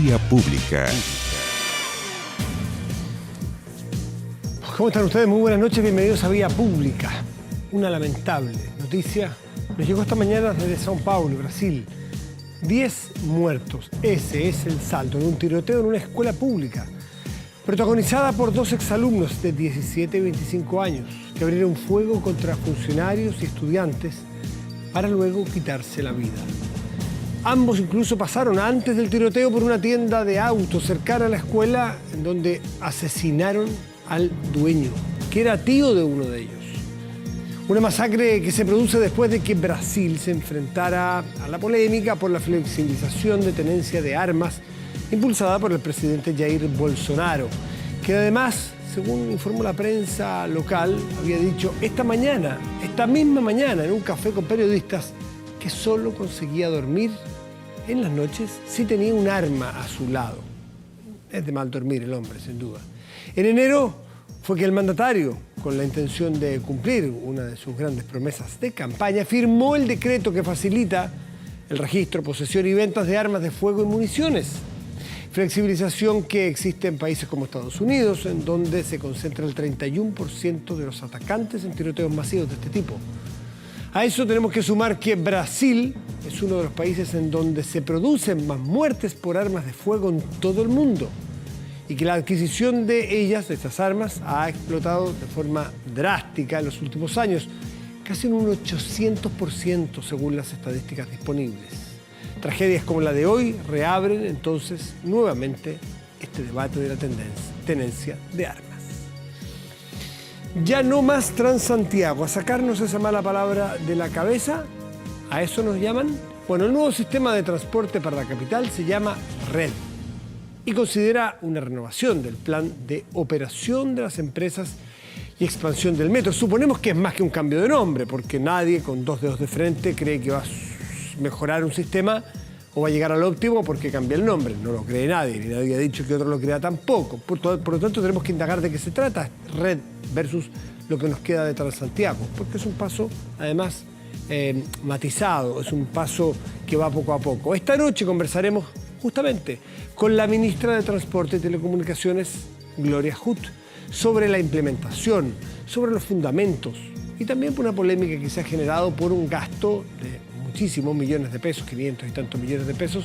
Vía Pública. ¿Cómo están ustedes? Muy buenas noches, bienvenidos a Vía Pública. Una lamentable noticia nos llegó esta mañana desde São Paulo, Brasil. 10 muertos. Ese es el saldo de un tiroteo en una escuela pública, protagonizada por 2 exalumnos de 17 y 25 años, que abrieron fuego contra funcionarios y estudiantes para luego quitarse la vida. Ambos incluso pasaron antes del tiroteo por una tienda de autos cercana a la escuela, en donde asesinaron al dueño, que era tío de uno de ellos. Una masacre que se produce después de que Brasil se enfrentara a la polémica por la flexibilización de tenencia de armas impulsada por el presidente Jair Bolsonaro, que además, según informó la prensa local, había dicho esta misma mañana, en un café con periodistas, que solo conseguía dormir en las noches si tenía un arma a su lado. Es de mal dormir el hombre, sin duda. En enero fue que el mandatario, con la intención de cumplir una de sus grandes promesas de campaña, firmó el decreto que facilita el registro, posesión y ventas de armas de fuego y municiones. Flexibilización que existe en países como Estados Unidos, en donde se concentra el 31% de los atacantes en tiroteos masivos de este tipo. A eso tenemos que sumar que Brasil es uno de los países en donde se producen más muertes por armas de fuego en todo el mundo, y que la adquisición de ellas, de estas armas, ha explotado de forma drástica en los últimos años, casi en un 800% según las estadísticas disponibles. Tragedias como la de hoy reabren entonces nuevamente este debate de la tenencia de armas. Ya no más Transantiago, a sacarnos esa mala palabra de la cabeza, ¿a eso nos llaman? Bueno, el nuevo sistema de transporte para la capital se llama RED y considera una renovación del plan de operación de las empresas y expansión del metro. Suponemos que es más que un cambio de nombre, porque nadie con 2 dedos de frente cree que va a mejorar un sistema o va a llegar al óptimo porque cambia el nombre. No lo cree nadie, ni nadie ha dicho que otro lo crea tampoco. Por lo tanto, tenemos que indagar de qué se trata RED versus lo que nos queda de Transantiago, porque es un paso, además, matizado, es un paso que va poco a poco. Esta noche conversaremos justamente con la ministra de Transporte y Telecomunicaciones, Gloria Hutt, sobre la implementación, sobre los fundamentos y también por una polémica que se ha generado por un gasto de muchísimos millones de pesos, 500 y tantos millones de pesos,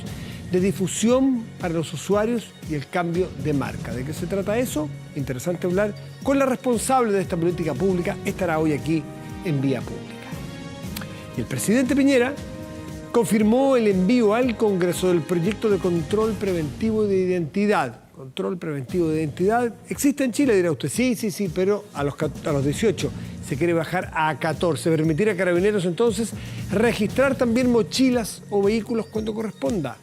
de difusión para los usuarios y el cambio de marca. ¿De qué se trata eso? Interesante hablar con la responsable de esta política pública, estará hoy aquí en Vía Pública. Y el presidente Piñera confirmó el envío al Congreso del proyecto de control preventivo de identidad. Control preventivo de identidad existe en Chile, dirá usted. Sí, pero a los 18 se quiere bajar a 14. Permitir a carabineros entonces registrar también mochilas o vehículos cuando corresponda.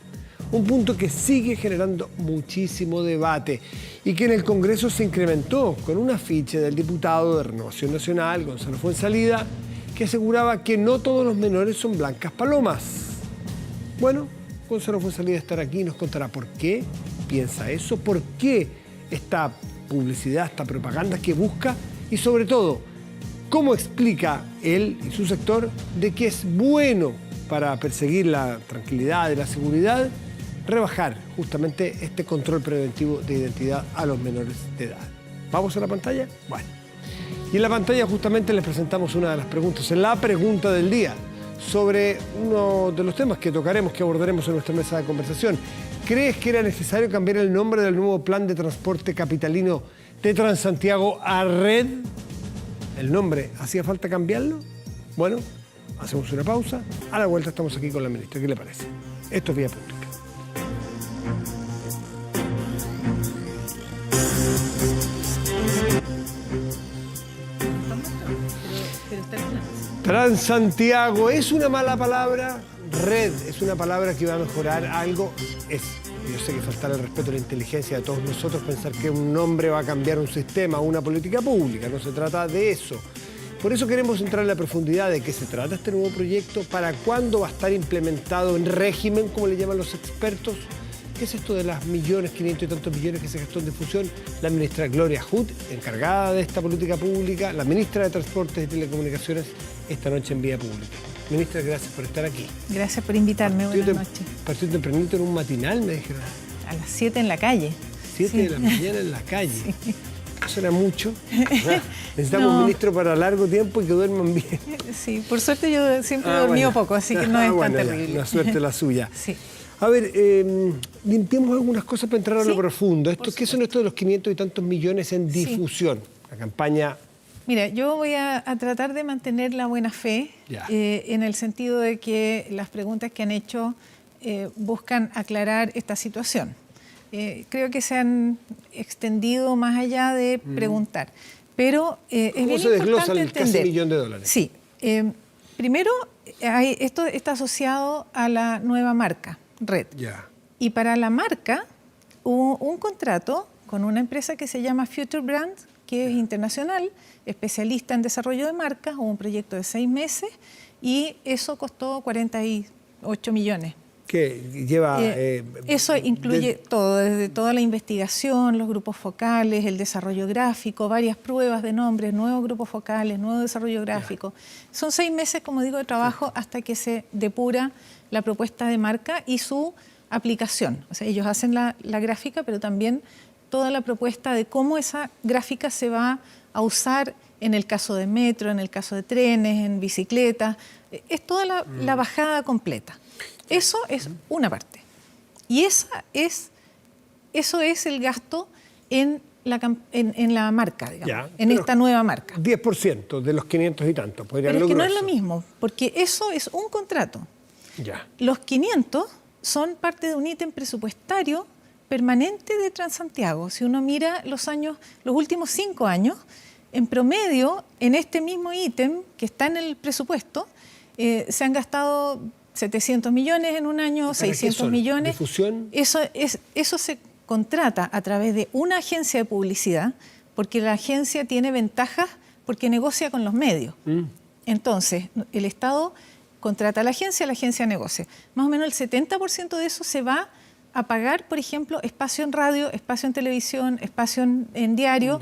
Un punto que sigue generando muchísimo debate y que en el Congreso se incrementó con un afiche del diputado de Renovación Nacional, Gonzalo Fuenzalida, que aseguraba que no todos los menores son blancas palomas. Bueno, Gonzalo Fuenzalida estará aquí y nos contará por qué piensa eso, por qué esta publicidad, esta propaganda que busca y sobre todo, cómo explica él y su sector de que es bueno para perseguir la tranquilidad y la seguridad rebajar justamente este control preventivo de identidad a los menores de edad. ¿Vamos a la pantalla? Bueno. Y en la pantalla justamente les presentamos una de las preguntas, la pregunta del día, sobre uno de los temas que tocaremos, que abordaremos en nuestra mesa de conversación. ¿Crees que era necesario cambiar el nombre del nuevo plan de transporte capitalino de Transantiago a RED? ¿El nombre hacía falta cambiarlo? Bueno, hacemos una pausa. A la vuelta estamos aquí con la ministra. ¿Qué le parece? Esto es Vía Pública. Transantiago, ¿es una mala palabra? RED es una palabra que va a mejorar algo. Yo sé que faltar el respeto a la inteligencia de todos nosotros pensar que un nombre va a cambiar un sistema, una política pública. No se trata de eso. Por eso queremos entrar en la profundidad de qué se trata este nuevo proyecto, para cuándo va a estar implementado en régimen, como le llaman los expertos. ¿Qué es esto de las 500 y tantos millones que se gastó en difusión? La ministra Gloria Hutt, encargada de esta política pública, la ministra de Transportes y Telecomunicaciones, esta noche en Vía Pública. Ministra, gracias por estar aquí. Gracias por invitarme, buenas noches. Partió tempranito en un matinal, me dijeron. a las 7 en la calle. 7 de la mañana en la calle. Sí. ¿Eso era mucho? Necesitamos un ministro para largo tiempo y que duerman bien. Sí, por suerte yo siempre he dormido poco, así que no es tan terrible. Una suerte la suya. Sí. A ver, limpiemos algunas cosas para entrar a lo profundo. ¿Qué son estos de los 500 y tantos millones en difusión? La campaña... Mira, yo voy a tratar de mantener la buena fe en el sentido de que las preguntas que han hecho buscan aclarar esta situación. Creo que se han extendido más allá de preguntar, pero es bien importante entender. ¿Cómo se desglosa el casi $1 millón? Sí. Primero, esto está asociado a la nueva marca, Red. Y para la marca hubo un contrato con una empresa que se llama Future Brand, que es internacional, especialista en desarrollo de marcas, hubo un proyecto de 6 meses y eso costó 48 millones. ¿Qué lleva? Eso incluye todo, desde toda la investigación, los grupos focales, el desarrollo gráfico, varias pruebas de nombres, nuevos grupos focales, nuevo desarrollo gráfico. Son 6 meses, como digo, de trabajo hasta que se depura la propuesta de marca y su aplicación. O sea, ellos hacen la gráfica, pero también toda la propuesta de cómo esa gráfica se va a usar en el caso de metro, en el caso de trenes, en bicicletas. Es toda la bajada completa. Eso es una parte. Y eso es el gasto en la marca, digamos, en esta nueva marca. 10% de los 500 y tantos. Pero es que no es lo mismo, porque eso es un contrato. Los 500 son parte de un ítem presupuestario permanente de Transantiago. Si uno mira los últimos 5 años, en promedio, en este mismo ítem que está en el presupuesto, se han gastado 700 millones en un año, 600 millones. ¿Difusión? Eso se contrata a través de una agencia de publicidad, porque la agencia tiene ventajas porque negocia con los medios. Entonces, el Estado contrata a la agencia negocia. Más o menos el 70% de eso se va a pagar, por ejemplo, espacio en radio, espacio en televisión, espacio en diario.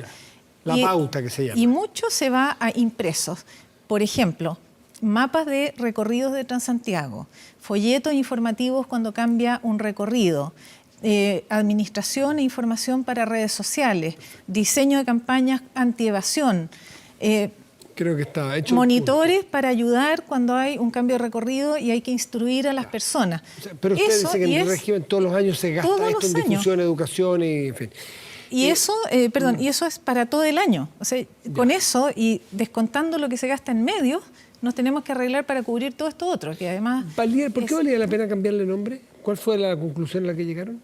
La pauta que se llama. Y mucho se va a impresos. Por ejemplo, mapas de recorridos de Transantiago, folletos informativos cuando cambia un recorrido, administración e información para redes sociales, diseño de campañas antievasión, creo que está hecho monitores para ayudar cuando hay un cambio de recorrido y hay que instruir a las personas. O sea, pero usted dice que en el régimen todos los años se gasta esto en difusión, educación y en fin. Y eso, y eso es para todo el año. O sea, con eso y descontando lo que se gasta en medios, nos tenemos que arreglar para cubrir todo esto otro, que además... ¿Por qué valía la pena cambiarle nombre? ¿Cuál fue la conclusión a la que llegaron?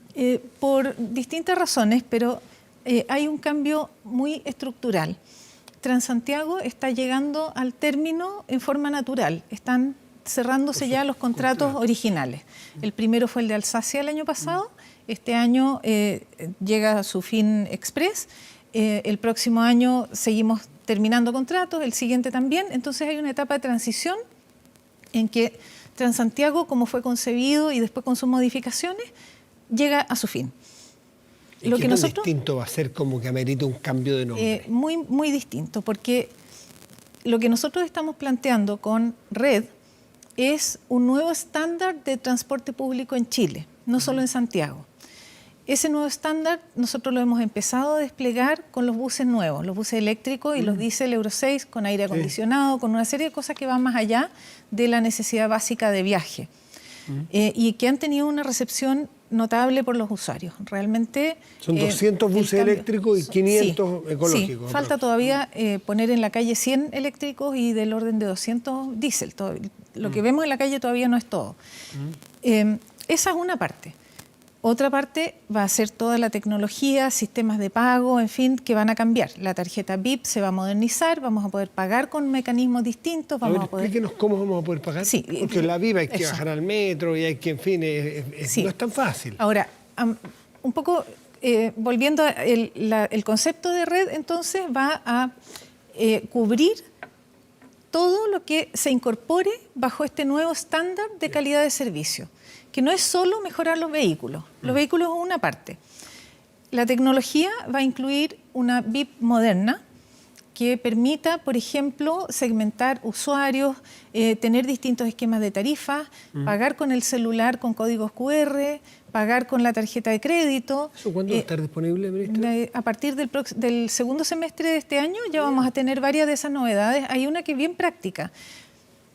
Por distintas razones, pero hay un cambio muy estructural. Transantiago está llegando al término en forma natural. Están cerrándose ya los contratos originales. El primero fue el de Alsacia el año pasado. Este año llega a su fin express. El próximo año seguimos terminando contratos, el siguiente también. Entonces hay una etapa de transición en que Transantiago, como fue concebido y después con sus modificaciones, llega a su fin. ¿Y qué tan distinto va a ser como que amerita un cambio de nombre? Muy, muy distinto, porque lo que nosotros estamos planteando con Red es un nuevo estándar de transporte público en Chile, no solo en Santiago. Ese nuevo estándar nosotros lo hemos empezado a desplegar con los buses nuevos, los buses eléctricos y los diésel Euro 6 con aire acondicionado, con una serie de cosas que van más allá de la necesidad básica de viaje y que han tenido una recepción notable por los usuarios. Realmente... Son 200 buses eléctricos y 500 ecológicos. Sí, falta todavía poner en la calle 100 eléctricos y del orden de 200 diésel. Lo que vemos en la calle todavía no es todo. Esa es una parte. Otra parte va a ser toda la tecnología, sistemas de pago, en fin, que van a cambiar. La tarjeta VIP se va a modernizar, vamos a poder pagar con mecanismos distintos. Explíquenos cómo vamos a poder pagar. Sí, porque la VIP hay que bajar al metro y hay que, en fin, no es tan fácil. Ahora, un poco volviendo el concepto de red, entonces va a cubrir todo lo que se incorpore bajo este nuevo estándar de calidad de servicio, que no es solo mejorar los vehículos. Los vehículos es una parte. La tecnología va a incluir una VIP moderna, que permita, por ejemplo, segmentar usuarios, tener distintos esquemas de tarifas, pagar con el celular con códigos QR, pagar con la tarjeta de crédito. ¿Eso cuándo va a estar disponible, ministra? A partir del segundo semestre de este año ya vamos a tener varias de esas novedades. Hay una que es bien práctica.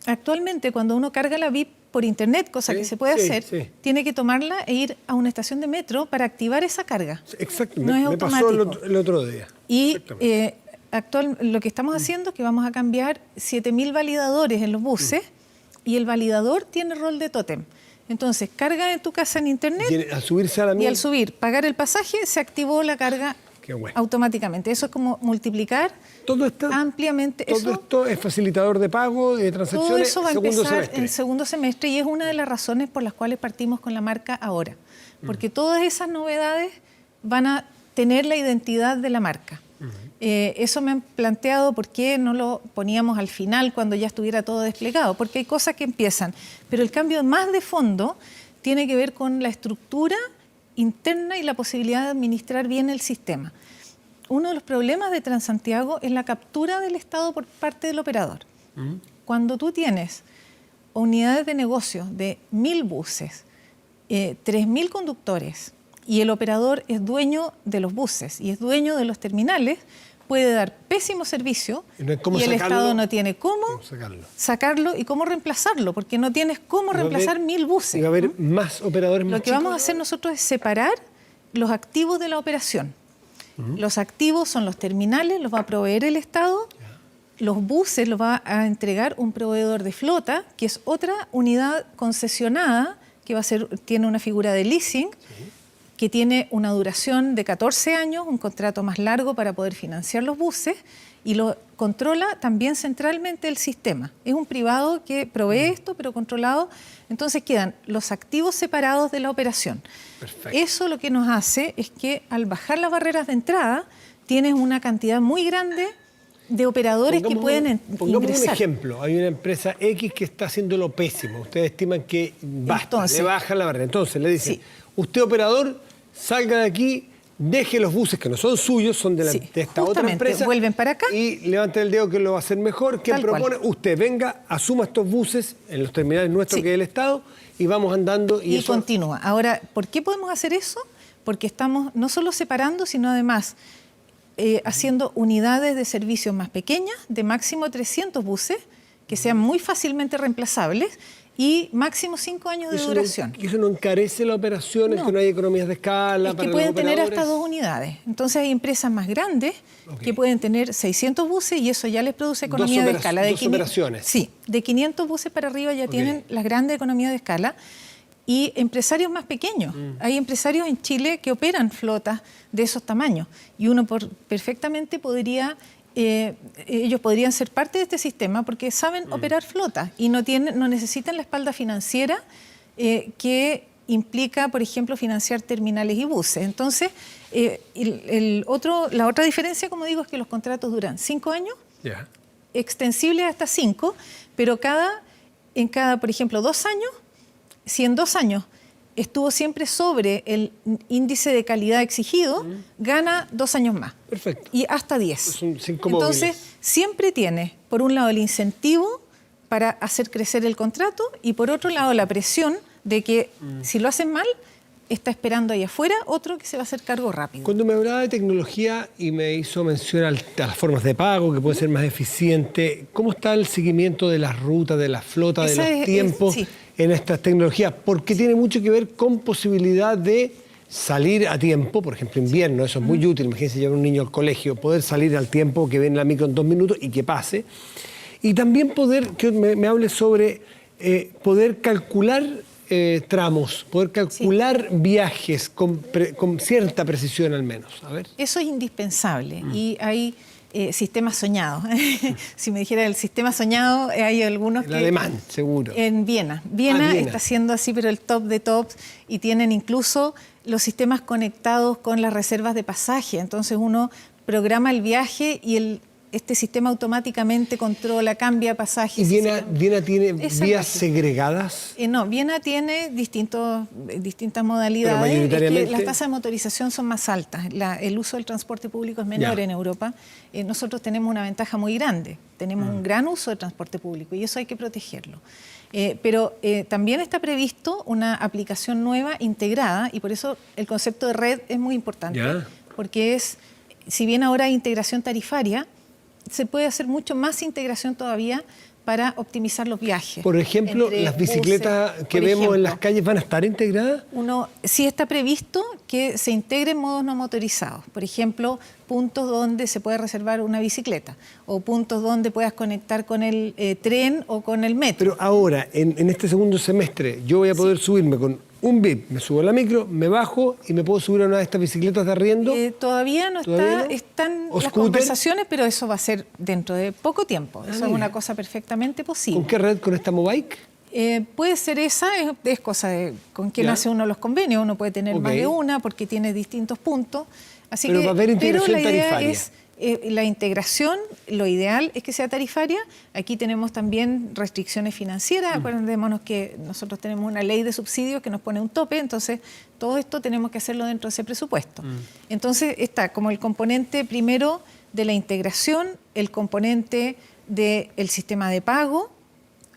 Actualmente, cuando uno carga la VIP por internet, cosa que se puede hacer, tiene que tomarla e ir a una estación de metro para activar esa carga. Exacto, no es me automático. pasó el otro día. Y lo que estamos haciendo es que vamos a cambiar 7.000 validadores en los buses y el validador tiene rol de tótem. Entonces, carga en tu casa en internet al subirse a la y al subir, pagar el pasaje, se activó la carga automáticamente. Eso es como multiplicar ampliamente. Todo esto es facilitador de pago, de transacciones. Todo eso va a empezar en el segundo semestre y es una de las razones por las cuales partimos con la marca ahora. Porque todas esas novedades van a tener la identidad de la marca. Eso me han planteado por qué no lo poníamos al final cuando ya estuviera todo desplegado, porque hay cosas que empiezan, pero el cambio más de fondo tiene que ver con la estructura interna y la posibilidad de administrar bien el sistema. Uno de los problemas de Transantiago es la captura del Estado por parte del operador. Cuando tú tienes unidades de negocio de 1.000 buses, 3.000 conductores, y el operador es dueño de los buses y es dueño de los terminales, puede dar pésimo servicio y el Estado no tiene cómo sacarlo y cómo reemplazarlo, porque no tienes cómo reemplazar 1.000 buses. Y va a haber más operadores más Lo que vamos a hacer nosotros es separar los activos de la operación. Los activos son los terminales, los va a proveer el Estado, los buses los va a entregar un proveedor de flota, que es otra unidad concesionada, que tiene una figura de leasing, que tiene una duración de 14 años, un contrato más largo para poder financiar los buses y lo controla también centralmente el sistema. Es un privado que provee esto, pero controlado. Entonces quedan los activos separados de la operación. Perfecto. Eso lo que nos hace es que al bajar las barreras de entrada tienes una cantidad muy grande de operadores que pueden ingresar. Pongamos un ejemplo. Hay una empresa X que está haciéndolo pésimo. Ustedes estiman que basta, le bajan la barrera. Entonces le dicen, usted operador, salga de aquí, deje los buses que no son suyos, son de esta otra empresa. Vuelven para acá. Y levanten el dedo que lo va a hacer mejor. ¿Qué propone? Usted venga, asuma estos buses en los terminales nuestros que es el Estado y vamos andando. Y eso continúa. Ahora, ¿por qué podemos hacer eso? Porque estamos no solo separando, sino además haciendo unidades de servicios más pequeñas, de máximo 300 buses, que sean muy fácilmente reemplazables, y máximo 5 años de duración. ¿Y eso no encarece la operación? ¿Es que no hay economías de escala? Es que pueden tener hasta 2 unidades. Entonces hay empresas más grandes que pueden tener 600 buses y eso ya les produce economía de escala. ¿Dos operaciones? Sí, de 500 buses para arriba ya tienen las grandes economías de escala. Y empresarios más pequeños. Hay empresarios en Chile que operan flotas de esos tamaños y uno perfectamente podría... ellos podrían ser parte de este sistema porque saben operar flotas y no necesitan la espalda financiera que implica, por ejemplo, financiar terminales y buses. Entonces, la otra diferencia, como digo, es que los contratos duran 5 años, extensibles hasta 5, pero en cada, por ejemplo, 2 años, si en 2 años estuvo siempre sobre el índice de calidad exigido, gana 2 años más. Perfecto. Y hasta 10. Entonces, siempre tiene, por un lado, el incentivo para hacer crecer el contrato y por otro lado, la presión de que si lo hacen mal, está esperando ahí afuera otro que se va a hacer cargo rápido. Cuando me hablaba de tecnología y me hizo mención a las formas de pago, que puede ser más eficiente, ¿cómo está el seguimiento de las rutas, de la flota, de los tiempos en estas tecnologías? Porque tiene mucho que ver con posibilidad de salir a tiempo, por ejemplo, invierno, eso es muy útil, imagínense llevar a un niño al colegio, poder salir al tiempo, que ven la micro en 2 minutos y que pase. Y también que me hable sobre poder calcular tramos, poder calcular viajes con cierta precisión al menos. A ver. Eso es indispensable y hay sistemas soñados. Si me dijera el sistema soñado, hay algunos en alemán, seguro. En Viena. Viena está siendo así, pero el top de tops y tienen incluso los sistemas conectados con las reservas de pasaje. Entonces uno programa el viaje y este sistema automáticamente controla, cambia pasajes. ¿Y Viena tiene vías segregadas? No, Viena tiene distintas modalidades. Pero mayoritariamente... Es que las tasas de motorización son más altas. El uso del transporte público es menor en Europa. Nosotros tenemos una ventaja muy grande. Tenemos un gran uso de transporte público y eso hay que protegerlo. Pero también está previsto una aplicación nueva integrada y por eso el concepto de red es muy importante. Porque si bien ahora hay integración tarifaria, se puede hacer mucho más integración todavía para optimizar los viajes. Por ejemplo, las bicicletas que vemos en las calles van a estar integradas. Sí está previsto que se integren modos no motorizados. Por ejemplo, puntos donde se puede reservar una bicicleta o puntos donde puedas conectar con el tren o con el metro. Pero ahora, en este segundo semestre, yo voy a poder subirme con un VIP, me subo a la micro, me bajo y me puedo subir a una de estas bicicletas de arriendo. Todavía no están las conversaciones, pero eso va a ser dentro de poco tiempo. Eso es una cosa perfectamente posible. ¿Con qué red? ¿Con esta Mobike? Puede ser esa, es cosa de con quién hace uno los convenios. Uno puede tener más de una porque tiene distintos puntos. Así pero va a haber integración tarifaria. La integración, lo ideal es que sea tarifaria. Aquí tenemos también restricciones financieras. Acuérdémonos que nosotros tenemos una ley de subsidios que nos pone un tope, entonces todo esto tenemos que hacerlo dentro de ese presupuesto. Entonces está como el componente primero de la integración, el componente del sistema de pago,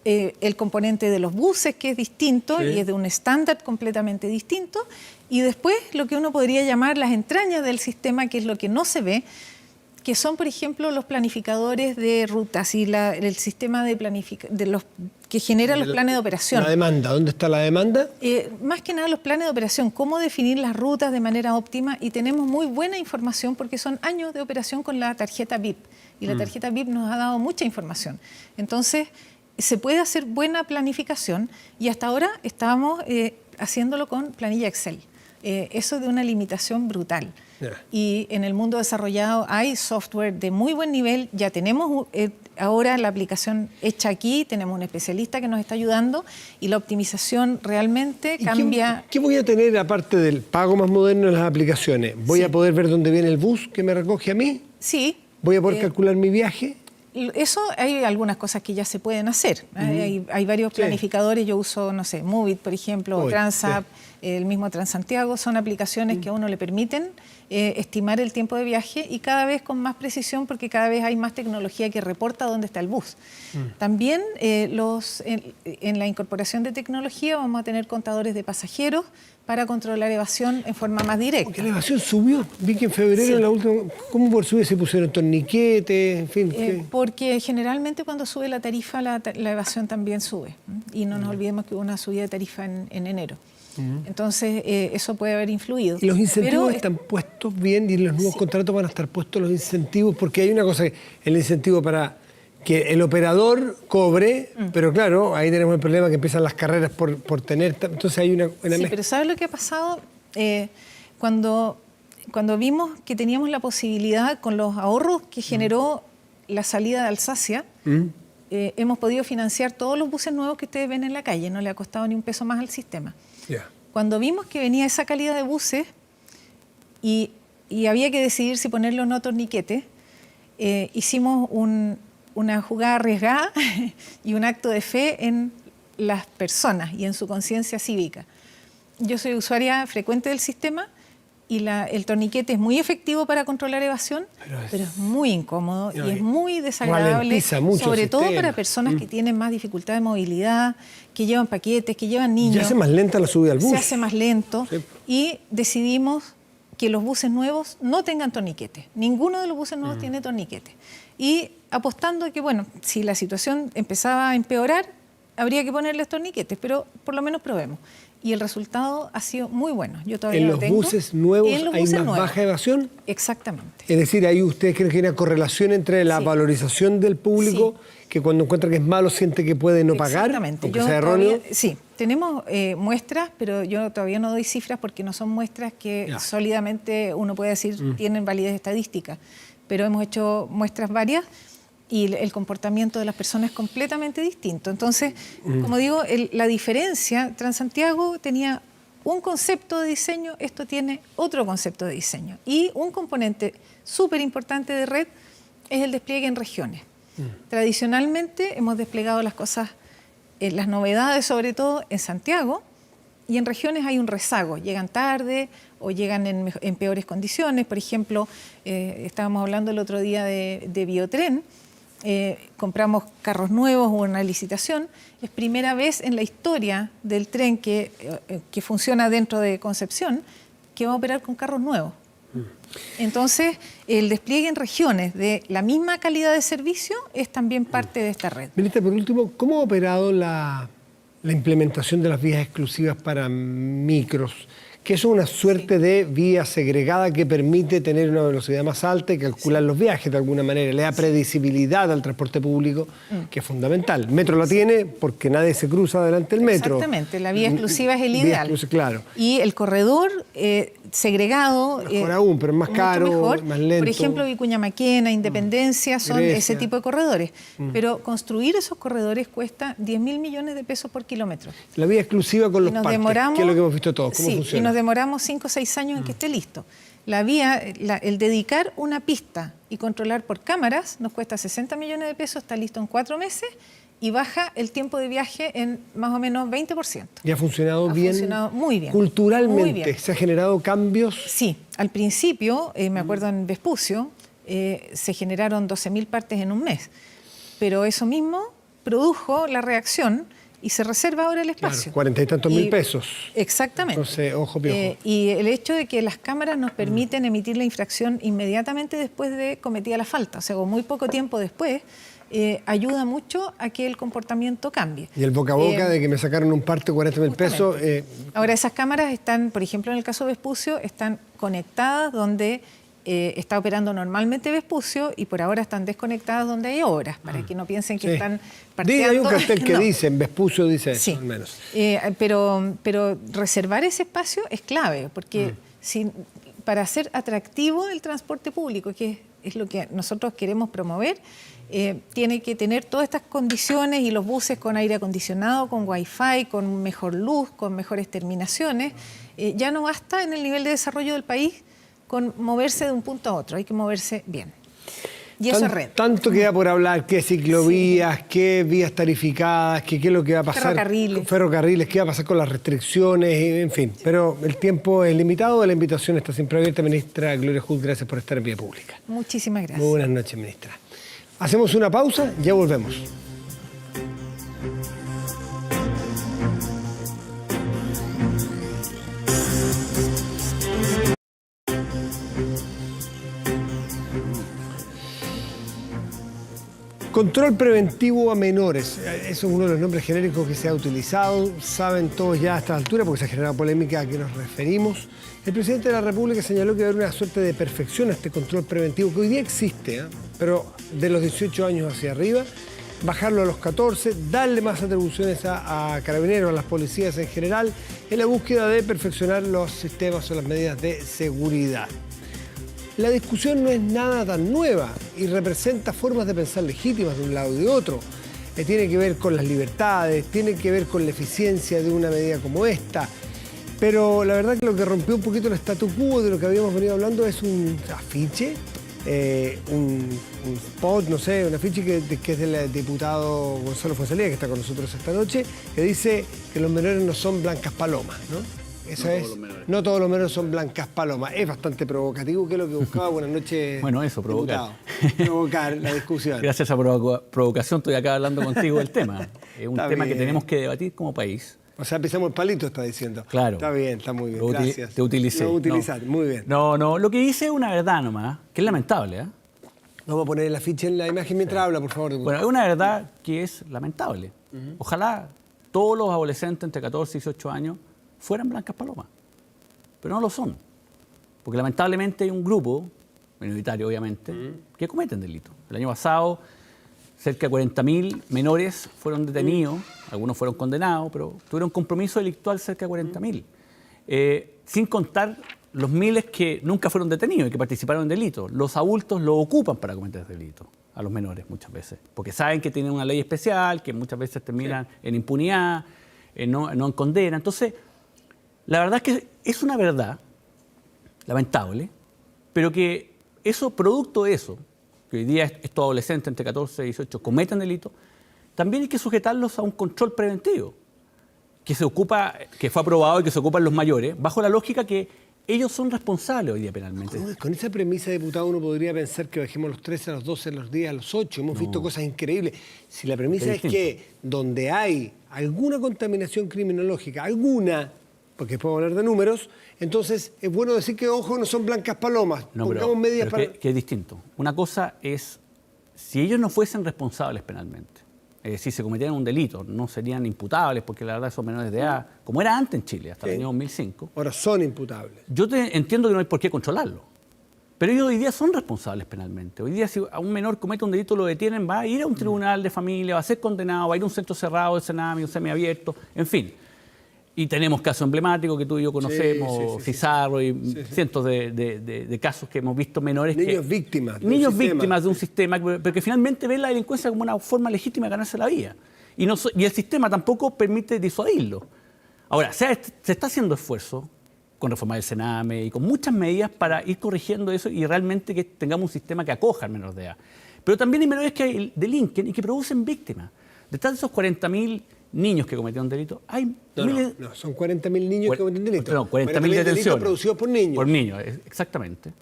el componente de los buses, que es distinto y es de un estándar completamente distinto, y después lo que uno podría llamar las entrañas del sistema, que es lo que no se ve, que son, por ejemplo, los planificadores de rutas y el sistema de los que genera los planes de operación. ¿La demanda? ¿Dónde está la demanda? Más que nada los planes de operación, cómo definir las rutas de manera óptima, y tenemos muy buena información porque son años de operación con la tarjeta VIP y la tarjeta VIP nos ha dado mucha información. Entonces, se puede hacer buena planificación y hasta ahora estábamos haciéndolo con planilla Excel. Eso es de una limitación brutal. Y en el mundo desarrollado hay software de muy buen nivel. Ya tenemos ahora la aplicación hecha aquí, tenemos un especialista que nos está ayudando y la optimización realmente cambia. ¿Qué voy a tener aparte del pago más moderno de las aplicaciones? ¿Voy a poder ver dónde viene el bus que me recoge a mí? Sí. ¿Voy a poder calcular mi viaje? Eso hay algunas cosas que ya se pueden hacer. Hay varios planificadores. Yo uso, no sé, Movit, por ejemplo, Transap, el mismo Transantiago. Son aplicaciones que a uno le permiten estimar el tiempo de viaje y cada vez con más precisión porque cada vez hay más tecnología que reporta dónde está el bus. También en la incorporación de tecnología vamos a tener contadores de pasajeros para controlar evasión en forma más directa. Porque la evasión subió. Vi que en febrero, en la última... ¿Cómo por subir se pusieron torniquetes? En fin, porque generalmente cuando sube la tarifa, la evasión también sube. Y no nos olvidemos que hubo una subida de tarifa en enero. Entonces, eso puede haber influido. ¿Y los incentivos están puestos bien y en los nuevos contratos van a estar puestos los incentivos? Porque hay una cosa, el incentivo para que el operador cobre, pero claro, ahí tenemos el problema que empiezan las carreras por tener... Entonces hay una sí, pero ¿sabes lo que ha pasado? Cuando vimos que teníamos la posibilidad, con los ahorros que generó la salida de Alsacia, hemos podido financiar todos los buses nuevos que ustedes ven en la calle, no le ha costado ni un peso más al sistema. Cuando vimos que venía esa calidad de buses y había que decidir si ponerle o no torniquete, hicimos una jugada arriesgada y un acto de fe en las personas y en su conciencia cívica. Yo soy usuaria frecuente del sistema y el torniquete es muy efectivo para controlar evasión, pero es muy incómodo y es muy desagradable, sobre todo para personas que tienen más dificultad de movilidad, que llevan paquetes, que llevan niños. Ya hace más lenta la subida al bus. Se hace más lento y decidimos que los buses nuevos no tengan torniquete. Ninguno de los buses nuevos tiene torniquete. Y apostando a que, bueno, si la situación empezaba a empeorar, habría que ponerles torniquetes, pero por lo menos probemos. Y el resultado ha sido muy bueno. Yo todavía ¿En lo los tengo. buses nuevos hay más baja evasión? Exactamente. Es decir, ahí ustedes creen que hay una correlación entre la valorización del público, que cuando encuentra que es malo siente que puede no pagar, aunque sea erróneo. Sí, tenemos muestras, pero yo todavía no doy cifras porque no son muestras que sólidamente uno puede decir tienen validez estadística. Pero hemos hecho muestras varias y el comportamiento de las personas es completamente distinto. Entonces, como digo, la diferencia, Transantiago tenía un concepto de diseño, esto tiene otro concepto de diseño. Y un componente súper importante de red es el despliegue en regiones. Tradicionalmente hemos desplegado las cosas, las novedades sobre todo en Santiago, y en regiones hay un rezago, llegan tarde o llegan en peores condiciones. Por ejemplo, estábamos hablando el otro día de Biotren, compramos carros nuevos, hubo una licitación, es primera vez en la historia del tren que funciona dentro de Concepción que va a operar con carros nuevos. Entonces, el despliegue en regiones de la misma calidad de servicio es también parte de esta red. Ministra, por último, ¿cómo ha operado la implementación de las vías exclusivas para micros? Que es una suerte de vía segregada que permite tener una velocidad más alta y calcular los viajes de alguna manera. Le da predecibilidad al transporte público, que es fundamental. El metro la tiene porque nadie se cruza delante del metro. Exactamente, la vía exclusiva es el ideal. Claro. Y el corredor segregado... Mejor aún, pero es más caro, mejor. más lento. Por ejemplo, Vicuña Maquena, Independencia, son Grecia. ese tipo de corredores. Pero construir esos corredores cuesta 10.000 millones de pesos por kilómetro. La vía exclusiva con los parques, que es lo que hemos visto todos. ¿Cómo funciona? Y nos demoramos 5 o 6 años en que esté listo. La vía, el dedicar una pista y controlar por cámaras nos cuesta 60 millones de pesos, está listo en 4 meses y baja el tiempo de viaje en más o menos 20%. ¿Y ha funcionado bien? Ha funcionado muy bien. Culturalmente, muy bien. ¿Se ha generado cambios? Sí, al principio, me acuerdo en Vespucio, se generaron 12.000 partes en un mes, pero eso mismo produjo la reacción y se reserva ahora el espacio. Claro, 40 y tantos mil pesos. Exactamente. Entonces, ojo, piojo. Y el hecho de que las cámaras nos permiten emitir la infracción inmediatamente después de cometida la falta, o sea, con muy poco tiempo después, ayuda mucho a que el comportamiento cambie. Y el boca a boca de que me sacaron un parte 40.000 pesos. Ahora, esas cámaras están, por ejemplo, en el caso de Vespucio, están conectadas donde está operando normalmente Vespucio y por ahora están desconectadas donde hay obras, para que no piensen que están parteando. Hay un cartel que dice, en Vespucio dice sí. eso, al menos. Pero reservar ese espacio es clave, porque para hacer atractivo el transporte público, que es lo que nosotros queremos promover, tiene que tener todas estas condiciones y los buses con aire acondicionado, con wifi, con mejor luz, con mejores terminaciones. Ya no basta en el nivel de desarrollo del país con moverse de un punto a otro, hay que moverse bien. Y eso es red. Tanto queda por hablar, qué ciclovías, qué vías tarificadas, qué es lo que va a pasar. Ferrocarriles, qué va a pasar con las restricciones, en fin. Pero el tiempo es limitado, la invitación está siempre abierta. Ministra Gloria Hood, gracias por estar en Vía Pública. Muchísimas gracias. Muy buenas noches, ministra. Hacemos una pausa, ya volvemos. Control preventivo a menores, eso es uno de los nombres genéricos que se ha utilizado, saben todos ya a esta altura porque se ha generado polémica a qué nos referimos. El presidente de la República señaló que va a haber una suerte de perfección a este control preventivo que hoy día existe, pero de los 18 años hacia arriba, bajarlo a los 14, darle más atribuciones a carabineros, a las policías en general, en la búsqueda de perfeccionar los sistemas o las medidas de seguridad. La discusión no es nada tan nueva y representa formas de pensar legítimas de un lado y de otro. Tiene que ver con las libertades, tiene que ver con la eficiencia de una medida como esta. Pero la verdad que lo que rompió un poquito el statu quo de lo que habíamos venido hablando es un afiche, un spot, no sé, un afiche que es del diputado Gonzalo Fonsalía, que está con nosotros esta noche, que dice que los menores no son blancas palomas, ¿no? No todos los menores son blancas palomas. Es bastante provocativo, que es lo que buscaba. Buenas noches. Bueno, eso, provocar. Provocar la discusión. Gracias a esa provocación estoy acá hablando contigo del tema. Es un tema que tenemos que debatir como país. O sea, pisamos el palito, está diciendo. Claro. Está bien, está muy bien. Gracias. Te utilicé. Lo utilizar, muy bien. No, lo que dice es una verdad nomás, que es lamentable. Vamos a poner el afiche en la imagen mientras habla, por favor. Bueno, es una verdad que es lamentable. Ojalá todos los adolescentes entre 14 y 18 años fueran blancas palomas, pero no lo son, porque lamentablemente hay un grupo, minoritario obviamente, que cometen delitos. El año pasado cerca de 40.000 menores fueron detenidos, algunos fueron condenados, pero tuvieron compromiso delictual cerca de 40.000, sin contar los miles que nunca fueron detenidos y que participaron en delitos. Los adultos lo ocupan para cometer delitos a los menores muchas veces, porque saben que tienen una ley especial, que muchas veces terminan en impunidad, no en condena. Entonces, la verdad es que es una verdad lamentable, pero que eso, producto de eso, que hoy día estos adolescentes entre 14 y 18 cometen delitos, también hay que sujetarlos a un control preventivo que fue aprobado y que se ocupan los mayores, bajo la lógica que ellos son responsables hoy día penalmente. Con esa premisa, diputado, uno podría pensar que bajemos los 13 a los 12, a los 10, a los 8. Hemos visto cosas increíbles. Si la premisa es que donde hay alguna contaminación criminológica, alguna, porque después vamos a hablar de números, entonces es bueno decir que, ojo, no son blancas palomas. Pongamos medidas para... que es distinto. Una cosa es, si ellos no fuesen responsables penalmente, es decir, si cometieran un delito, no serían imputables porque la verdad son menores de edad, como era antes en Chile, hasta el año 2005. Ahora son imputables. Yo entiendo que no hay por qué controlarlo, pero ellos hoy día son responsables penalmente. Hoy día si a un menor comete un delito, lo detienen, va a ir a un tribunal de familia, va a ser condenado, va a ir a un centro cerrado de Senami, un semiabierto, en fin. Y tenemos casos emblemáticos que tú y yo conocemos, Cizarro y cientos de casos que hemos visto menores niños víctimas. Niños víctimas de un sistema, pero que finalmente ven la delincuencia como una forma legítima de ganarse la vida. Y el sistema tampoco permite disuadirlo. Ahora, se está haciendo esfuerzo con reformar el Sename y con muchas medidas para ir corrigiendo eso y realmente que tengamos un sistema que acoja al menor de edad. Pero también hay menores que delinquen y que producen víctimas. Detrás de esos 40.000 niños que cometieron delito, hay miles... No, son 40.000 niños que cometen delito. No, 40.000 detenciones. Producidos por niños. Por niños, exactamente.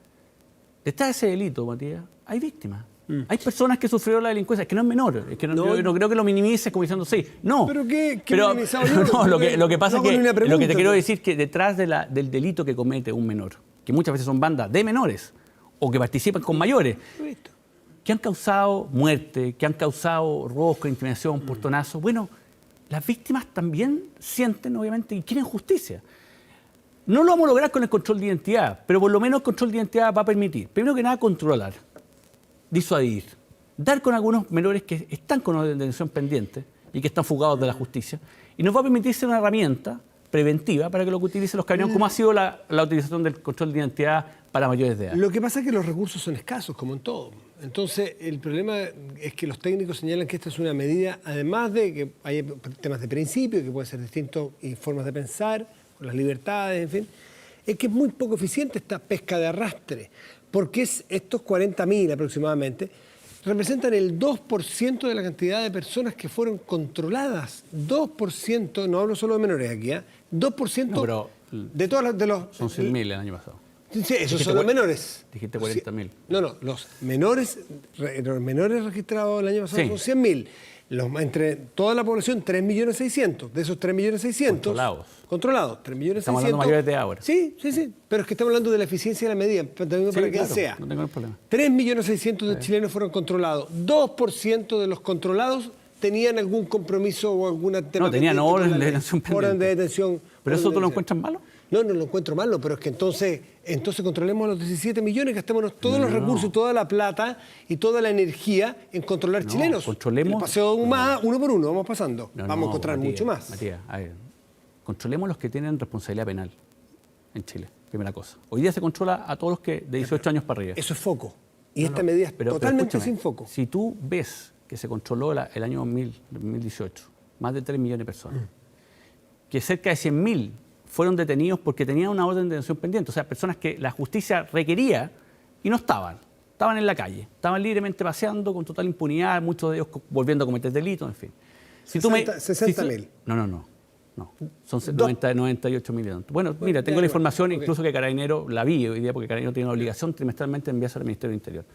Detrás de ese delito, Matías, hay víctimas. Hay personas que sufrieron la delincuencia, es que no es menor, es que yo no creo que lo minimices como diciendo sí. No. ¿Pero qué minimizado yo? No, lo que pasa es que lo que te quiero decir es que detrás del delito que comete un menor, que muchas veces son bandas de menores o que participan con mayores, que han causado muerte, que han causado robos, intimidación, portonazos, bueno, las víctimas también sienten, obviamente, y quieren justicia. No lo vamos a lograr con el control de identidad, pero por lo menos el control de identidad va a permitir, primero que nada, controlar, disuadir, dar con algunos menores que están con una detención pendiente y que están fugados de la justicia, y nos va a permitir ser una herramienta preventiva para que lo que utilicen los carabineros, como ha sido la utilización del control de identidad para mayores de edad. Lo que pasa es que los recursos son escasos, como en todo. Entonces, el problema es que los técnicos señalan que esta es una medida, además de que hay temas de principio, que pueden ser distintas formas de pensar, con las libertades, en fin, es que es muy poco eficiente esta pesca de arrastre, porque estos 40.000 aproximadamente representan el 2% de la cantidad de personas que fueron controladas. 2%, no hablo solo de menores aquí, 2% no, pero de todos los... Son 100.000 el año pasado. Sí, esos son los menores. Dijiste 40.000. No, los menores registrados el año pasado son 100.000. Entre toda la población, 3.600.000. De esos 3.600.000... Controlados. 3.600.000. Estamos hablando de mayores de ahora. Sí. Pero es que estamos hablando de la eficiencia de la medida, también para quien sea. No tengo problema. 3.600.000 de chilenos fueron controlados. 2% de los controlados tenían algún compromiso o alguna tema. No, tenían orden de detención pendiente. Orden de detención. ¿Pero eso tú lo encuentras malo? No lo encuentro malo, pero es que entonces controlemos a los 17 millones, gastémonos todos los recursos, toda la plata y toda la energía en controlar chilenos. Controlemos. El paseo uno por uno, vamos pasando. Vamos a encontrar mucho más. Matías, a ver, controlemos los que tienen responsabilidad penal en Chile, primera cosa. Hoy día se controla a todos los que de 18 años para arriba. Eso es foco. Y esta medida es totalmente sin foco. Si tú ves que se controló el año 2018, más de 3 millones de personas, que cerca de 100.000 fueron detenidos porque tenían una orden de detención pendiente, o sea, personas que la justicia requería y no estaban en la calle, estaban libremente paseando con total impunidad, muchos de ellos volviendo a cometer delitos, en fin. 60.000. No, son 98.000. Bueno, mira, tengo la información, incluso que Carabinero la vi hoy día, porque Carabinero tiene la obligación trimestralmente de enviarse al Ministerio del Interior.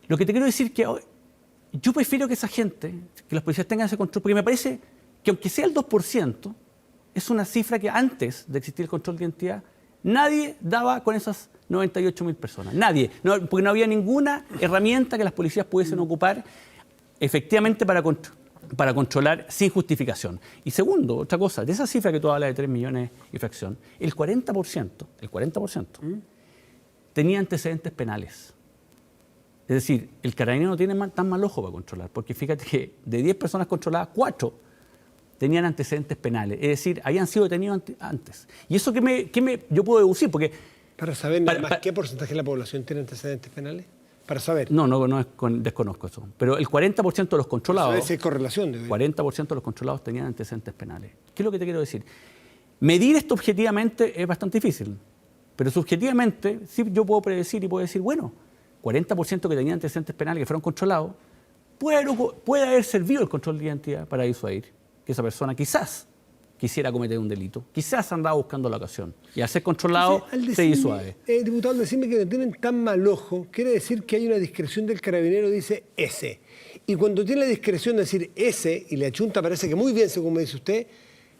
Lo que te quiero decir es que yo prefiero que esa gente, que los policías tengan ese control, porque me parece que aunque sea el 2%, es una cifra que antes de existir el control de identidad, nadie daba con esas 98.000 personas. Nadie. Porque no había ninguna herramienta que las policías pudiesen ocupar efectivamente para controlar sin justificación. Y segundo, otra cosa, de esa cifra que tú hablas de 3 millones y fracción, el 40% tenía antecedentes penales. Es decir, el carabinero no tiene tan mal ojo para controlar, porque fíjate que de 10 personas controladas, 4 tenían antecedentes penales, es decir, habían sido detenidos antes. ¿Y eso qué yo puedo deducir? Porque para saber qué porcentaje de la población tiene antecedentes penales. Para saber. No desconozco eso. Pero el 40% de los controlados... Para saber si hay correlación. 40% de los controlados tenían antecedentes penales. ¿Qué es lo que te quiero decir? Medir esto objetivamente es bastante difícil. Pero subjetivamente sí yo puedo predecir y puedo decir, bueno, 40% que tenían antecedentes penales que fueron controlados, puede haber servido el control de identidad para disuadir que esa persona quizás quisiera cometer un delito, quizás andaba buscando la ocasión. Y al ser controlado, se disuade. Diputado, al decirme que no tienen tan mal ojo, quiere decir que hay una discreción del carabinero, dice ese. Y cuando tiene la discreción de decir ese, y le achunta, parece que muy bien, según me dice usted,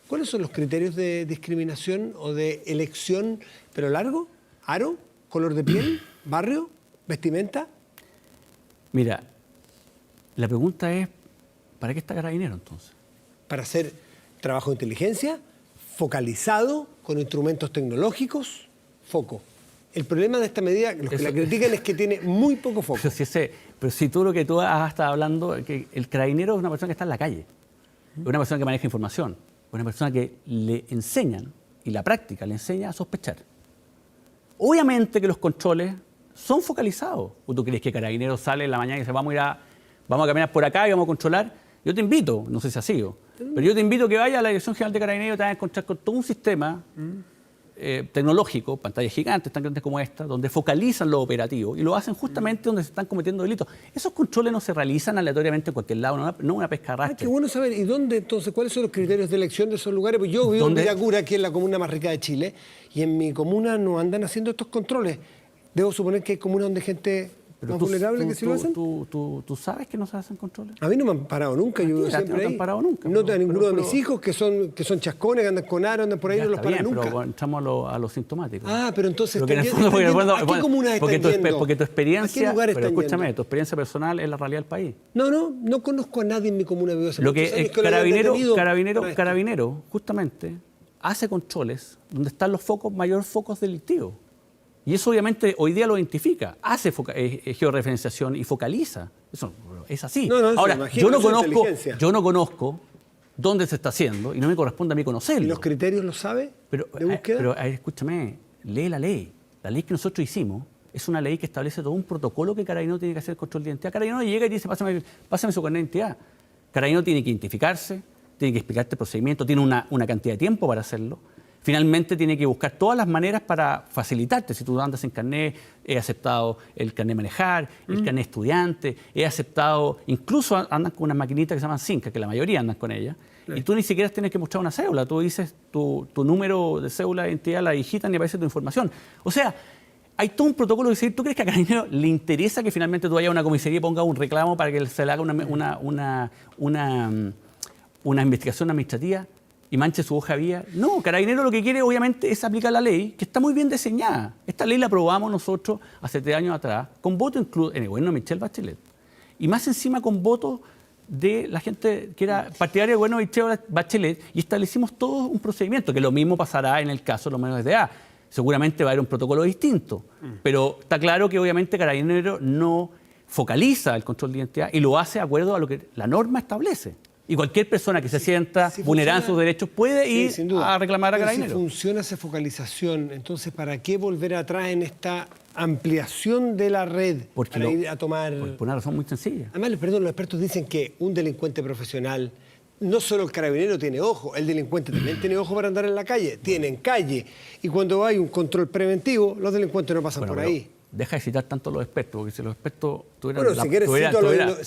¿cuáles son los criterios de discriminación o de elección? ¿Pero largo? ¿Aro? ¿Color de piel? ¿Barrio? ¿Vestimenta? Mira, la pregunta es, ¿para qué está Carabinero entonces? Para hacer trabajo de inteligencia, focalizado, con instrumentos tecnológicos, foco. El problema de esta medida, los que la critican, es que tiene muy poco foco. Pero si tú lo que tú has estado hablando, que el carabinero es una persona que está en la calle, es una persona que maneja información, es una persona que le enseñan, y la práctica le enseña a sospechar. Obviamente que los controles son focalizados. ¿O tú crees que carabinero sale en la mañana y dice, vamos a caminar por acá y vamos a controlar? Yo te invito, no sé si ha sido, pero yo te invito a que vayas a la Dirección General de Carabineros y te vas a encontrar con todo un sistema tecnológico, pantallas gigantes tan grandes como esta, donde focalizan lo operativo y lo hacen justamente donde se están cometiendo delitos. Esos controles no se realizan aleatoriamente en cualquier lado, no una pesca arrastre. Qué bueno saber. ¿Y dónde entonces? ¿Cuáles son los criterios de elección de esos lugares? Pues yo vivo en Vitacura, que es la comuna más rica de Chile, y en mi comuna no andan haciendo estos controles. Debo suponer que hay comunas donde hay gente más vulnerable que sí lo hacen. ¿Tú sabes que no se hacen controles? A mí no me han parado nunca. Yo siempre no te han parado nunca. No tengo ninguno de mis hijos que son chascones, que andan con aro, andan por ahí, no los paran nunca. Pero entramos a lo sintomático. Pero entonces... ¿A qué comunas están yendo? Porque tu experiencia... ¿A qué lugares pero están escúchame, yendo? tu experiencia personal es la realidad del país. No conozco a nadie en mi comuna. Lo que el carabinero, justamente, hace controles donde están los mayores focos delictivos. Y eso obviamente hoy día lo identifica, hace georreferenciación y focaliza. Eso es así. Ahora, yo no conozco dónde se está haciendo y no me corresponde a mí conocerlo. ¿Y los criterios los sabe de búsqueda? Pero escúchame, lee la ley. La ley que nosotros hicimos es una ley que establece todo un protocolo que Carabinero tiene que hacer el control de identidad. Carabinero llega y dice, pásame su carnet de identidad. Carabinero tiene que identificarse, tiene que explicarte el procedimiento, tiene una cantidad de tiempo para hacerlo. Finalmente tiene que buscar todas las maneras para facilitarte. Si tú andas en carnet, he aceptado el carnet de manejar, el carnet estudiante, he aceptado, incluso andan con unas maquinitas que se llaman Cinca, que la mayoría andan con ellas, y tú ni siquiera tienes que mostrar una cédula. Tú dices tu número de cédula de identidad, la digitan y aparece tu información. O sea, hay todo un protocolo de decir, ¿tú crees que a Carabinero le interesa que finalmente tú vayas a una comisaría y pongas un reclamo para que se le haga una investigación administrativa y manche su hoja de vida? No, Carabinero lo que quiere obviamente es aplicar la ley, que está muy bien diseñada. Esta ley la aprobamos nosotros hace 3 años atrás, con voto incluso en el gobierno de Michelle Bachelet. Y más encima con votos de la gente que era partidaria del gobierno de Michelle Bachelet, y establecimos todo un procedimiento, que lo mismo pasará en el caso de los menores de edad. Seguramente va a haber un protocolo distinto, pero está claro que obviamente Carabinero no focaliza el control de identidad y lo hace de acuerdo a lo que la norma establece. Y cualquier persona que se sienta vulnerando sus derechos puede ir a reclamar a Carabinero. Si funciona esa focalización, entonces, ¿para qué volver atrás en esta ampliación de la red para ir a tomar...? Por una razón muy sencilla. Además, los expertos dicen que un delincuente profesional, no solo el carabinero tiene ojo, el delincuente también tiene ojo para andar en la calle, tienen calle. Y cuando hay un control preventivo, los delincuentes no pasan por ahí. Deja de citar tanto a los expertos, porque si los expertos tuvieran... Bueno, si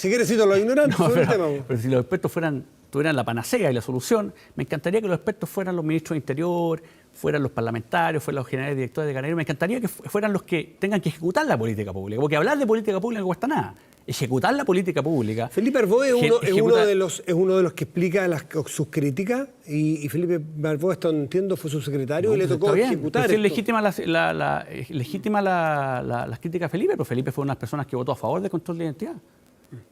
quieres cito a los ignorantes sobre el tema. Pero si los expertos tuvieran la panacea y la solución, me encantaría que los expertos fueran los ministros de Interior, fueran los parlamentarios, fueran los generales directores de Carabineros. Me encantaría que fueran los que tengan que ejecutar la política pública, porque hablar de política pública no cuesta nada. Ejecutar la política pública... Felipe Arbós es uno de los que explica sus críticas, y Felipe Arbós, esto entiendo, fue subsecretario y le tocó ejecutar. Es legítima las críticas a Felipe, pero Felipe fue una de las personas que votó a favor del control de identidad.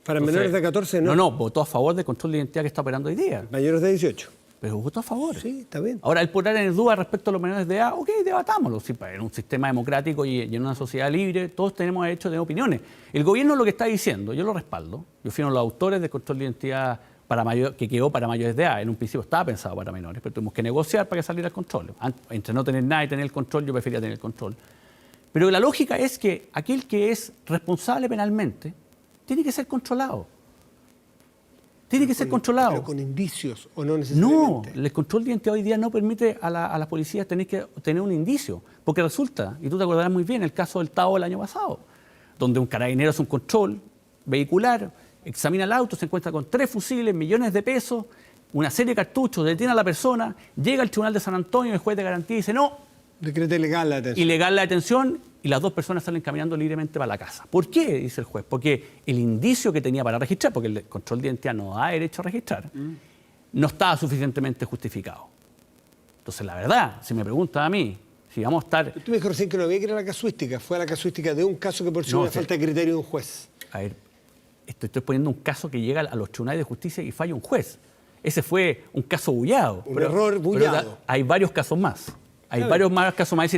Para menores de 14 no. No, votó a favor del control de identidad que está operando hoy día. Mayores de 18. Pero votó a favor. Sí, está bien. Ahora, él podrá tener dudas respecto a los menores de edad, ok, debatámoslo. Sí, en un sistema democrático y en una sociedad libre, todos tenemos derecho a tener opiniones. El gobierno lo que está diciendo, yo lo respaldo. Yo fui uno de los autores del control de identidad que quedó para mayores de edad. En un principio estaba pensado para menores, pero tuvimos que negociar para que saliera el control. Entre no tener nada y tener el control, yo prefería tener el control. Pero la lógica es que aquel que es responsable penalmente tiene que ser controlado. Tiene que ser controlado. Pero con indicios, ¿o no necesariamente? No, el control de identidad hoy día no permite a la policía tener un indicio. Porque resulta, y tú te acordarás muy bien, el caso del Tao del año pasado, donde un carabinero hace un control vehicular, examina el auto, se encuentra con 3 fusiles, millones de pesos, una serie de cartuchos, detiene a la persona, llega al Tribunal de San Antonio, el juez de garantía dice no. Decreta ilegal la detención. Ilegal la detención y las 2 personas salen caminando libremente para la casa. ¿Por qué? Dice el juez. Porque el indicio que tenía para registrar, porque el control de identidad no da derecho a registrar, no estaba suficientemente justificado. Entonces, la verdad, si me preguntan a mí, si vamos a estar... Tú me dijo recién que no había que ir a la casuística, fue a la casuística de un caso que por si una falta de criterio de un juez. A ver, estoy poniendo un caso que llega a los tribunales de justicia y falla un juez. Ese fue un caso bullado. Un error bullado. Pero hay varios casos más. Hay varios más casos más.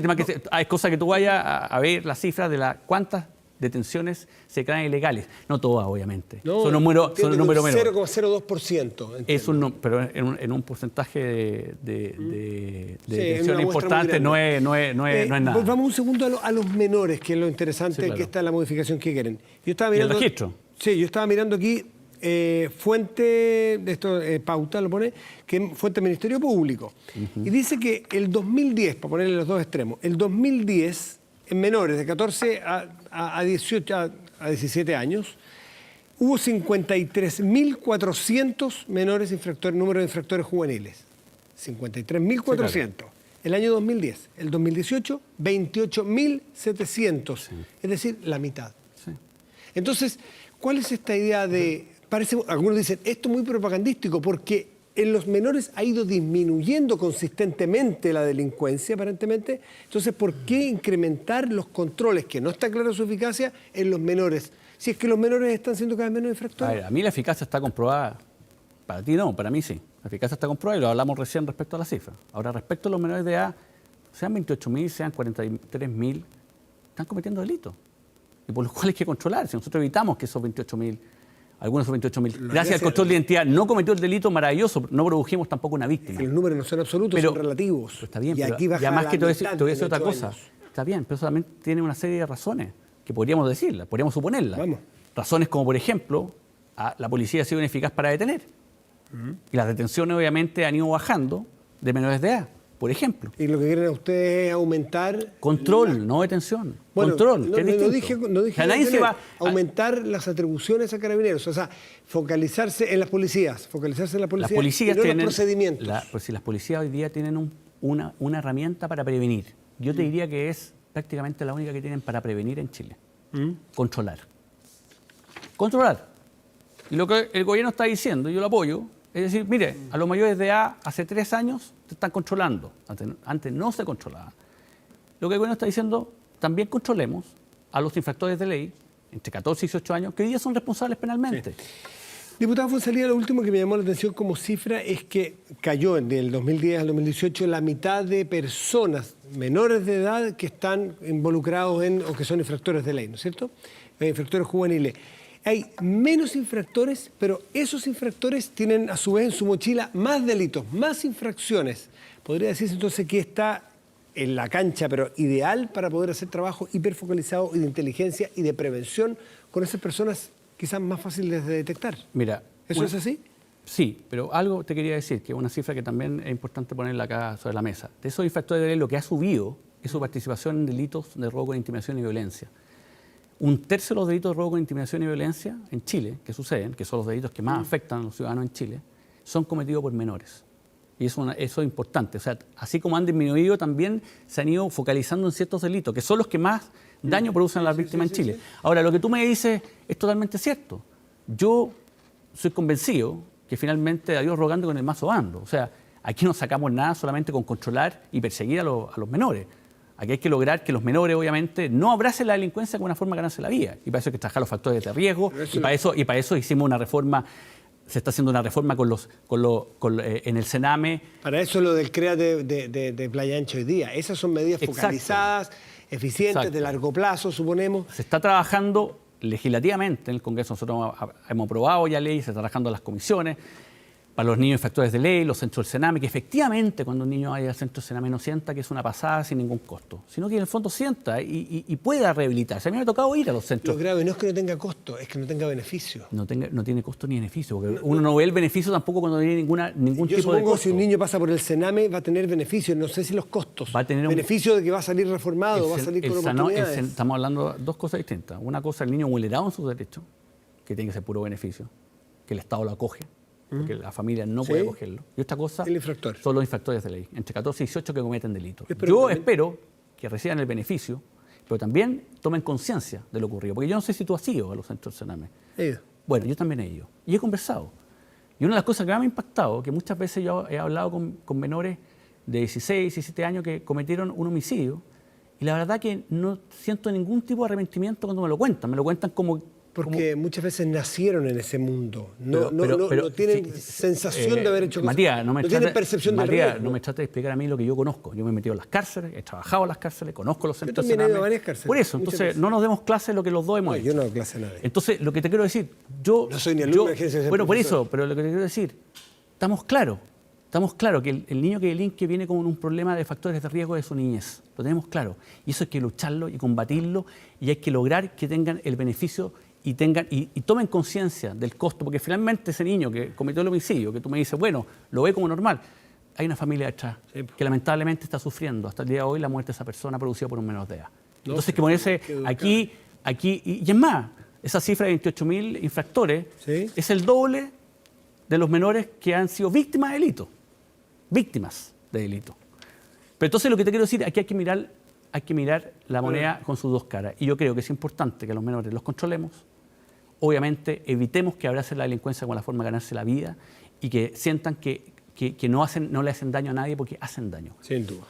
Hay cosas que tú vayas a ver las cifras de cuántas detenciones se crean ilegales. No todas, obviamente. No, son números menores. 0,02%. Es pero en un porcentaje de detenciones importantes no es nada. Vamos un segundo a los menores, que es lo interesante, claro, que está en la modificación que quieren. Yo estaba mirando, ¿y el registro? Sí, yo estaba mirando aquí fuente, de esto Pauta lo pone, que es fuente del Ministerio Público. Y dice que el 2010, para ponerle los dos extremos, el 2010, en menores de 14 a 17 años, hubo 53.400 menores infractores, número de infractores juveniles. 53.400. Sí, claro. El año 2010. El 2018, 28.700. Sí. Es decir, la mitad. Sí. Entonces, ¿cuál es esta idea de...? Algunos dicen, esto es muy propagandístico porque en los menores ha ido disminuyendo consistentemente la delincuencia, aparentemente. Entonces, ¿por qué incrementar los controles, que no está clara su eficacia, en los menores? Si es que los menores están siendo cada vez menos infractores. A mí la eficacia está comprobada. Para ti no, para mí sí. La eficacia está comprobada y lo hablamos recién respecto a la cifra. Ahora, respecto a los menores de edad, sean 28.000, sean 43.000, están cometiendo delitos. Y por los cuales hay que controlar. Si nosotros evitamos que esos 28.000... Algunos son 28.000. Gracias al control de identidad no cometió el delito, maravilloso, no produjimos tampoco una víctima. Los números no son absolutos, son relativos. Está bien, y aquí baja además que te voy a decir otra cosa. Años. Está bien, pero eso también tiene una serie de razones que podríamos decirlas, podríamos suponerlas. Vamos. Razones como, por ejemplo, la policía ha sido ineficaz para detener. Y las detenciones, obviamente, han ido bajando de menores de edad, por ejemplo. Y lo que quieren ustedes es aumentar... Control, no detención. Bueno, control, no dije nadie se va aumentar las atribuciones a carabineros, o sea, focalizarse en las policías, y no en los procedimientos. Pues si las policías hoy día tienen una herramienta para prevenir, yo te diría que es prácticamente la única que tienen para prevenir en Chile. Controlar. Y lo que el gobierno está diciendo, y yo lo apoyo, es decir, mire, a los mayores de edad hace 3 años te están controlando. Antes no se controlaba. Lo que el gobierno está diciendo, también controlemos a los infractores de ley entre 14 y 18 años que hoy día son responsables penalmente. Sí. Diputado Fonsalía, lo último que me llamó la atención como cifra es que cayó del 2010 al 2018 la mitad de personas menores de edad que están involucrados o que son infractores de ley, ¿no es cierto? Infractores juveniles. Hay menos infractores, pero esos infractores tienen a su vez en su mochila más delitos, más infracciones. Podría decirse entonces que está en la cancha, pero ideal para poder hacer trabajo hiperfocalizado y de inteligencia y de prevención con esas personas quizás más fáciles de detectar. Mira, ¿eso es así? Sí, pero algo te quería decir, que es una cifra que también es importante ponerla acá sobre la mesa. De esos infractores de ley, lo que ha subido es su participación en delitos de robo con intimidación y violencia. 1/3 de los delitos de robo con intimidación y violencia en Chile, que suceden, que son los delitos que más afectan a los ciudadanos en Chile, son cometidos por menores. Y eso es importante. O sea, así como han disminuido, también se han ido focalizando en ciertos delitos, que son los que más daño producen a las víctimas en Chile. Ahora, lo que tú me dices es totalmente cierto. Yo soy convencido que finalmente a Dios rogando con el mazo dando. O sea, aquí no sacamos nada solamente con controlar y perseguir a los menores. Aquí hay que lograr que los menores, obviamente, no abracen la delincuencia como una forma de ganarse la vida. Y para eso hay que trabajar los factores de riesgo. Y para eso hicimos una reforma. Se está haciendo una reforma en el Sename. Para eso lo del CREA de Playa Ancha hoy día. Esas son medidas focalizadas, eficientes, de largo plazo, suponemos. Se está trabajando legislativamente en el Congreso. Nosotros hemos aprobado ya leyes, se está trabajando en las comisiones. para los niños infractores de ley, los centros del Sename, que efectivamente cuando un niño vaya al centro del Sename no sienta que es una pasada sin ningún costo, sino que en el fondo sienta y pueda rehabilitarse. A mí me ha tocado ir a los centros. Lo grave no es que no tenga costo, es que no tenga beneficio. No tiene costo ni beneficio, porque uno no ve el beneficio tampoco cuando no tiene ningún tipo de costo. Yo supongo que si un niño pasa por el Sename va a tener beneficios, no sé si los costos. Va a tener beneficio de que va a salir reformado, va a salir con oportunidades. Estamos hablando de dos cosas distintas. Una cosa, el niño vulnerado en sus derechos, que tiene que ser puro beneficio, que el Estado lo acoge, porque la familia no puede acogerlo. Y otra cosa el infractor. Son los infractores de ley, entre 14 y 18 que cometen delitos. Yo espero que reciban el beneficio, pero también tomen conciencia de lo ocurrido. Porque yo no sé si tú has ido a los centros del Sename. He ido. Bueno, yo también he ido. Y he conversado. Y una de las cosas que me ha impactado, que muchas veces yo he hablado con menores de 16, 17 años que cometieron un homicidio, y la verdad que no siento ningún tipo de arrepentimiento cuando me lo cuentan. Me lo cuentan como... Porque muchas veces nacieron en ese mundo. No tienen sensación de haber hecho cosas. Matías, no tienen percepción de riesgo. No me trate de explicar a mí lo que yo conozco. Yo me he metido en las cárceles, he trabajado en las cárceles, conozco los centros. Yo también he ido a varias cárceles. Por eso, entonces, no nos demos clase lo que los dos hemos hecho. Yo no doy clase a nadie. Entonces, lo que te quiero decir, yo... No soy ni alumno de agencia de Bueno, por eso, pero lo que te quiero decir, estamos claros que el niño que delinque viene con un problema de factores de riesgo de su niñez. Lo tenemos claro. Y eso hay que lucharlo y combatirlo, y hay que lograr que tengan el beneficio y tomen conciencia del costo, porque finalmente ese niño que cometió el homicidio, que tú me dices, bueno, lo ve como normal, hay una familia detrás que lamentablemente está sufriendo hasta el día de hoy la muerte de esa persona producida por un menor de edad. Entonces hay que ponerse aquí, y es más, esa cifra de 28.000 infractores es el doble de los menores que han sido víctimas de delito. Víctimas de delito. Pero entonces lo que te quiero decir, aquí hay que mirar la moneda con sus dos caras. Y yo creo que es importante que a los menores los controlemos. Obviamente, evitemos que abracen la delincuencia como la forma de ganarse la vida y que sientan que no le hacen daño a nadie porque hacen daño. Sin duda.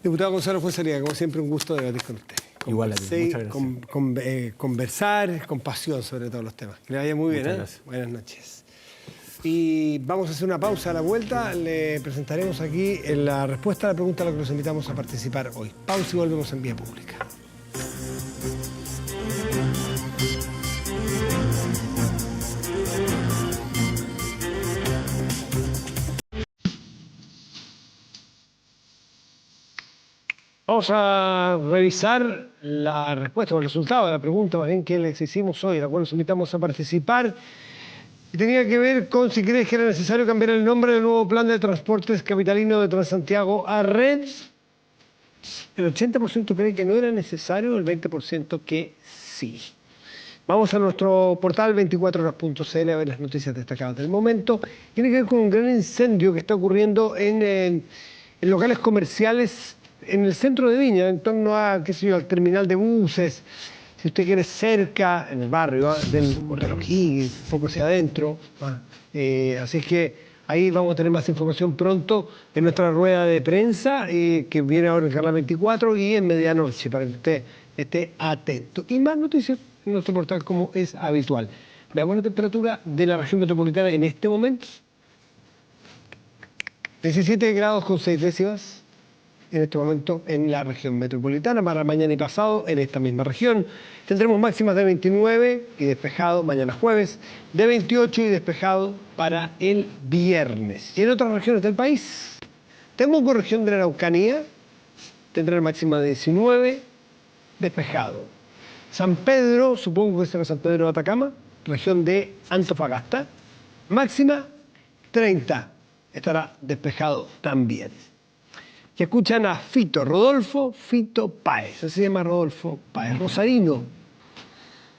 Diputado Gonzalo Fuenzalía, como siempre, un gusto debatir con usted. Igual a ti, muchas gracias. Conversar con pasión sobre todos los temas. Que le vaya muy bien. Gracias. Buenas noches. Y vamos a hacer una pausa a la vuelta. Le presentaremos aquí la respuesta a la pregunta a la que los invitamos a participar hoy. Pausa y volvemos en Vía Pública. Vamos a revisar la respuesta o el resultado de la pregunta más bien que les hicimos hoy, la cual los invitamos a participar. Y tenía que ver con si crees que era necesario cambiar el nombre del nuevo plan de transportes capitalino de Transantiago a Red. El 80% cree que no era necesario, el 20% que sí. Vamos a nuestro portal 24horas.cl a ver las noticias destacadas del momento. Tiene que ver con un gran incendio que está ocurriendo en locales comerciales en el centro de Viña, en torno a, qué sé yo, al terminal de buses. Si usted quiere cerca, en el barrio del Hotel O'Higgins, un poco hacia adentro. Así es que ahí vamos a tener más información pronto en nuestra rueda de prensa, que viene ahora en Canal 24 y en medianoche, para que usted esté atento. Y más noticias en nuestro portal como es habitual. Veamos la temperatura de la región metropolitana en este momento. 17 grados con 6 décimas. En este momento en la región metropolitana, para mañana y pasado en esta misma región. Tendremos máximas de 29 y despejado mañana jueves, de 28 y despejado para el viernes. Y en otras regiones del país, Temuco, región de la Araucanía, tendrá máxima de 19, despejado. San Pedro, supongo que será San Pedro de Atacama, región de Antofagasta, máxima 30, estará despejado también. Que escuchan a Rodolfo Fito Páez, así se llama Rodolfo Páez, rosarino,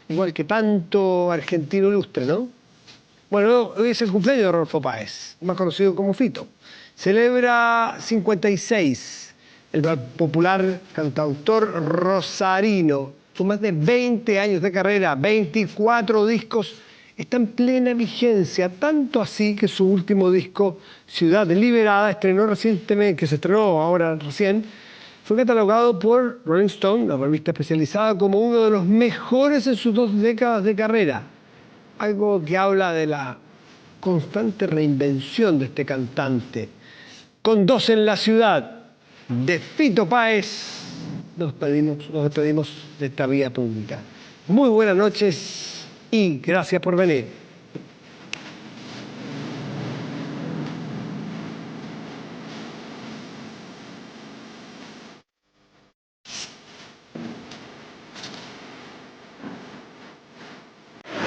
igual que tanto argentino ilustre, ¿no? Bueno, hoy es el cumpleaños de Rodolfo Páez, más conocido como Fito. Celebra 56, el popular cantautor rosarino, con más de 20 años de carrera, 24 discos, está en plena vigencia, tanto así que su último disco, Ciudad Liberada, que se estrenó ahora recién, fue catalogado por Rolling Stone, la revista especializada, como uno de los mejores en sus 2 décadas de carrera. Algo que habla de la constante reinvención de este cantante. Con 2 en la ciudad, de Fito Páez, nos despedimos de esta vía pública. Muy buenas noches y gracias por venir.